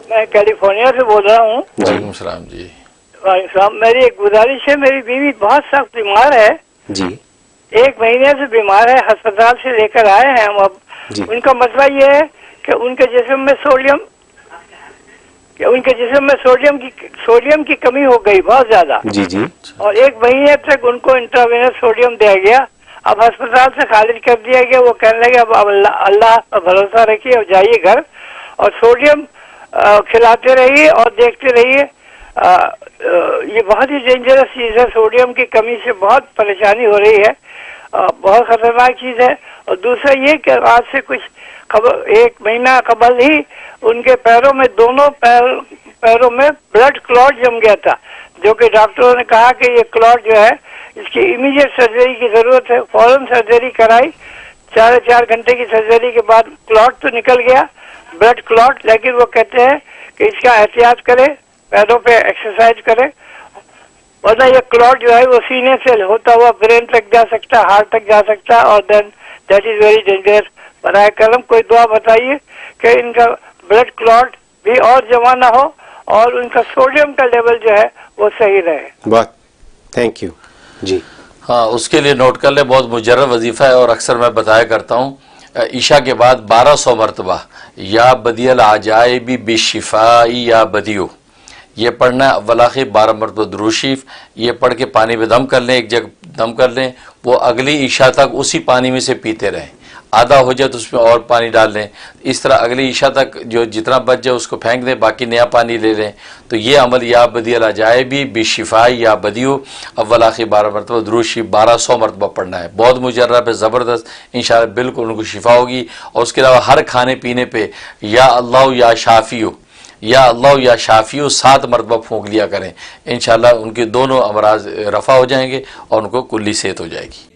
मैं कैलिफोर्निया से बोल रहा हूँ। वालेकुम सलाम जी। मेरी एक गुजारिश है, मेरी बीवी बहुत सख्त बीमार है जी। 1 महीने से बीमार है, अस्पताल से लेकर आए हैं हम। अब उनका मसला ये है कि उनके जिस्म में सोडियम की कमी हो गई बहुत ज्यादा। जी जी। और 1 महीने तक उनको इंट्रावेनस सोडियम दिया गया। अब अस्पताल से खारिज कर दिया गया। वो कहने लगे अब अल्लाह पर भरोसा रखिए और जाइए घर और सोडियम खिलाते रहिए और देखते रहिए। ये बहुत ही डेंजरस चीज है। सोडियम की कमी से बहुत परेशानी हो रही है, बहुत खतरनाक चीज है। और दूसरा ये कि आज से कुछ 1 महीना कबल ही उनके पैरों में, दोनों पैरों में ब्लड क्लॉट जम गया था, जो कि डॉक्टरों ने कहा कि ये क्लॉट जो है इसकी इमीडिएट सर्जरी की जरूरत है। फौरन सर्जरी कराई, 4 घंटे की सर्जरी के बाद क्लॉट तो निकल गया, ब्लड क्लॉट। लेकिन वो कहते हैं कि इसका एहतियात करें, पैरों पे एक्सरसाइज करें, वरना ये क्लॉट जो है वो सीने से होता हुआ ब्रेन तक जा सकता, हार्ट तक जा सकता, और then that is very dangerous. बराए करम कोई दुआ बताइए कि इनका ब्लड क्लॉट भी और जमा ना हो और उनका सोडियम का लेवल जो है वो सही रहे। बहुत थैंक यू जी। हाँ, उसके लिए नोट कर ले, बहुत मुजर्रब वजीफा है और अक्सर मैं बताया करता हूँ। ईशा के बाद 1200 मरतबा या बदियल आजाइबी बिशिफाई या बदियो ये पढ़ना है। अव्वल आखिर 12 मरतबा दुरूद शरीफ ये पढ़ के पानी में दम कर लें, एक जगह दम कर लें, वो अगली ईशा तक उसी पानी में से पीते रहें। आधा हो जाए तो उसमें और पानी डाल लें। इस तरह अगली ईशा तक जो जितना बच जाए उसको फेंक दें, बाकी नया पानी ले लें। तो ये अमल या बदियल आजाइबी बिशिफाई या बदियो अव्वल आखिर 12 मरतबा दुरूद शरीफ 1200 मरतबा पढ़ना है। बहुत मुजर्रब है, ज़बरदस्त, इंशाअल्लाह बिल्कुल उनको शिफा होगी। और उसके अलावा हर खाने पीने पे या अल्लाह या शाफियो या अल्लाह या शाफियो 7 मरतबा फूंक लिया करें। इंशाअल्लाह उनके दोनों अमराज रफ़ा हो जाएंगे और उनको कुल्ली सेहत हो जाएगी।